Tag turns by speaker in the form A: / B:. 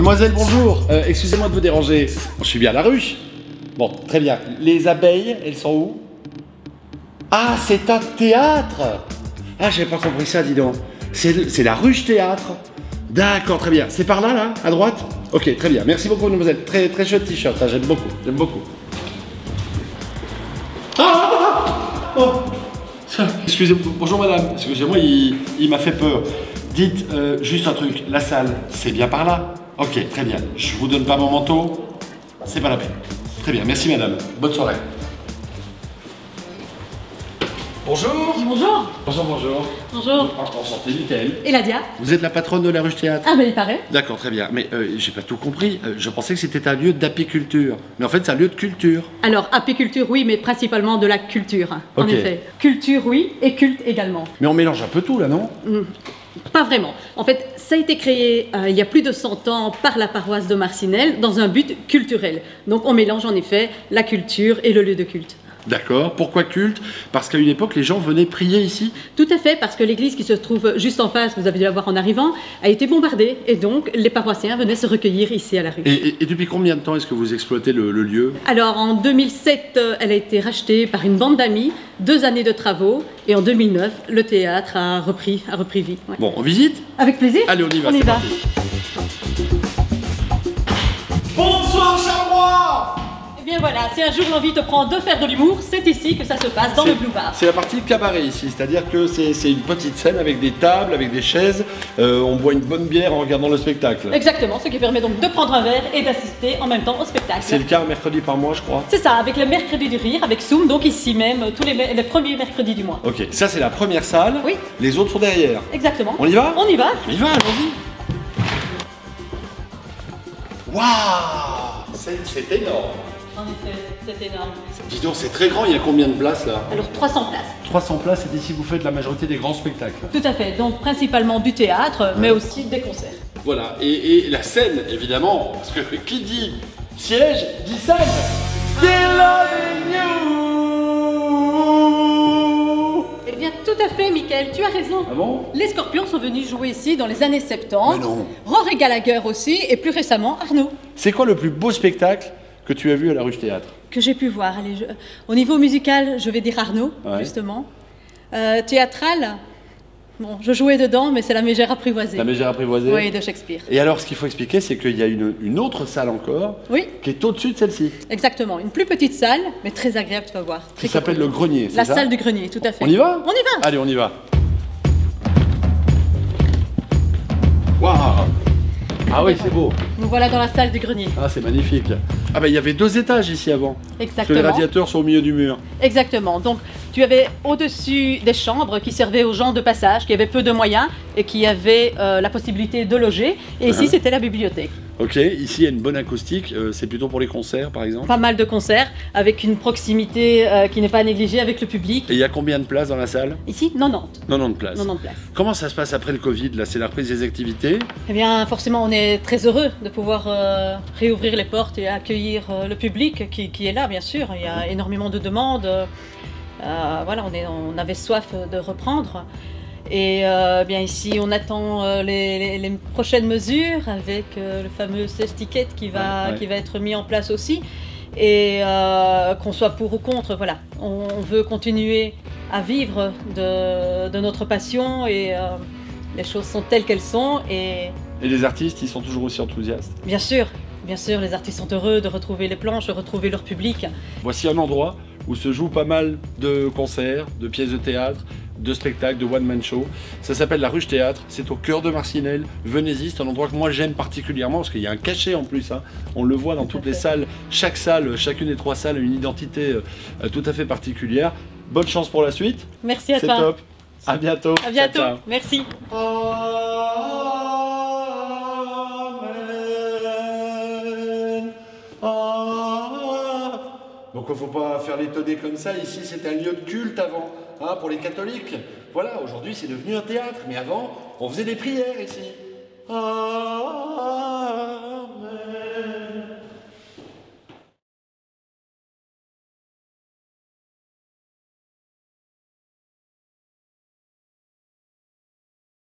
A: Mademoiselle, bonjour. Excusez-moi de vous déranger. Je suis bien à la ruche. Bon, très bien. Les abeilles, elles sont où? Ah, c'est un théâtre. Ah, j'avais pas compris ça, dis donc. C'est la ruche théâtre. D'accord, très bien. C'est par là, là, à droite? Ok, très bien. Merci beaucoup, mademoiselle. Très, très chouette t-shirt. Ah, j'aime beaucoup. J'aime beaucoup. Oh. Excusez-moi. Bonjour, madame. Excusez-moi, il m'a fait peur. Dites juste un truc. La salle, c'est bien par là? Ok, très bien. Je vous donne pas mon manteau? C'est pas la peine. Très bien. Merci, madame. Bonne soirée. Bonjour.
B: Bonjour.
A: Bonjour, bonjour.
B: Bonjour.
A: Enchanté, Michael.
B: Et Nadia?
A: Vous êtes la patronne de la ruche théâtre?
B: Ah ben il paraît.
A: D'accord, très bien. Mais j'ai pas tout compris. Je pensais que c'était un lieu d'apiculture. Mais en fait, c'est un lieu de culture.
B: Alors apiculture oui, mais principalement de la culture. En
A: Ok.
B: effet. Culture oui, et culte également.
A: Mais on mélange un peu tout, là, non?
B: Pas vraiment. En fait, ça a été créé il y a plus de 100 ans par la paroisse de Marcinelle dans un but culturel. Donc on mélange en effet la culture et le lieu de culte.
A: D'accord. Pourquoi culte? Parce qu'à une époque, les gens venaient prier ici?
B: Tout à fait, parce que l'église qui se trouve juste en face, vous avez dû la voir en arrivant, a été bombardée et donc les paroissiens venaient se recueillir ici à la rue.
A: Et depuis combien de temps est-ce que vous exploitez le lieu?
B: Alors en 2007, elle a été rachetée par une bande d'amis, 2 années de travaux, et en 2009, le théâtre a repris vie. Ouais.
A: Bon, on visite?
B: Avec plaisir.
A: Allez, on y va.
B: On y
A: c'est
B: va.
A: parti. Bonsoir, Charleroi!
B: Eh bien voilà, si un jour l'envie te prend de faire de l'humour, c'est ici que ça se passe, dans le Blue Bar.
A: C'est la partie cabaret ici, c'est-à-dire que c'est une petite scène avec des tables, avec des chaises, on boit une bonne bière en regardant le spectacle.
B: Exactement, ce qui permet donc de prendre un verre et d'assister en même temps au spectacle.
A: C'est le cas un mercredi par mois, je crois.
B: C'est ça, avec le mercredi du rire, avec Zoom, donc ici même, tous les premiers mercredis du mois.
A: Ok, ça c'est la première salle,
B: Oui.
A: Les autres sont derrière.
B: Exactement.
A: On y va?
B: On y va.
A: On y va, allons-y. Waouh, c'est énorme.
B: En effet, c'est énorme.
A: Dis donc, c'est très grand, il y a combien de places là?
B: Alors 300 places.
A: 300 places, et ici vous faites la majorité des grands spectacles.
B: Tout à fait, donc principalement du théâtre, mais aussi des concerts.
A: Voilà, et la scène évidemment, parce que qui dit siège dit scène. Still loving you.
B: Eh bien tout à fait, Mickaël, tu as raison.
A: Ah bon?
B: Les Scorpions sont venus jouer ici dans les années 70.
A: Mais non.
B: Rory Gallagher aussi, et plus récemment Arnaud.
A: C'est quoi le plus beau spectacle que tu as vu à la Ruche Théâtre?
B: Que j'ai pu voir. Allez, au niveau musical, je vais dire Arnaud,
A: Ouais.
B: justement. Théâtral, bon, je jouais dedans, mais c'est La Mégère apprivoisée.
A: La Mégère apprivoisée?
B: Oui, de Shakespeare.
A: Et alors, ce qu'il faut expliquer, c'est qu'il y a une autre salle encore,
B: Oui,
A: qui est au-dessus de celle-ci,
B: exactement. Une plus petite salle, mais très agréable, tu vas voir.
A: qui
B: Très
A: s'appelle le
B: cocooning.
A: grenier.
B: La
A: c'est ça?
B: salle du grenier, tout à fait.
A: On y va?
B: On y va.
A: Allez, on y va. Waouh! Ah oui, c'est beau.
B: Nous voilà dans la salle du grenier.
A: Ah, c'est magnifique. Ah ben, il y avait 2 étages ici avant. Parce que les
B: Exactement.
A: radiateurs sont au milieu du mur.
B: Exactement. Donc, tu avais au-dessus des chambres qui servaient aux gens de passage, qui avaient peu de moyens et qui avaient la possibilité de loger. Et ici, c'était la bibliothèque.
A: Ok, ici il y a une bonne acoustique, c'est plutôt pour les concerts par exemple.
B: Pas mal de concerts avec une proximité qui n'est pas négligée avec le public.
A: Et il y a combien de places dans la salle?
B: Ici, 90.
A: 90 places.
B: 90 places.
A: Comment ça se passe après le Covid là? C'est la reprise des activités?
B: Eh bien, forcément, on est très heureux de pouvoir réouvrir les portes et accueillir le public qui est là, bien sûr. Il y a énormément de demandes. Voilà, on avait soif de reprendre. Et bien ici, on attend les prochaines mesures avec le fameux CES-Ticket qui va être mis en place aussi. Et qu'on soit pour ou contre, voilà. On veut continuer à vivre de notre passion et les choses sont telles qu'elles sont. Et
A: les artistes, ils sont toujours aussi enthousiastes?
B: bien sûr, les artistes sont heureux de retrouver les planches, de retrouver leur public.
A: Voici un endroit où se joue pas mal de concerts, de pièces de théâtre, de spectacles, de one-man show. Ça s'appelle la Ruche Théâtre, c'est au cœur de Marcinelle. Venez-y, c'est un endroit que moi j'aime particulièrement parce qu'il y a un cachet en plus. Hein. On le voit dans toutes les salles. Chaque salle, chacune des 3 salles a une identité tout à fait particulière. Bonne chance pour la suite.
B: Merci à
A: C'est
B: toi.
A: top. À bientôt.
B: À bientôt.
A: Ciao, ciao.
B: Merci.
A: Amen. Donc il ne faut pas faire l'étonner comme ça. Ici, c'était un lieu de culte avant, hein, pour les catholiques. Voilà, aujourd'hui, c'est devenu un théâtre. Mais avant, on faisait des prières ici. Amen.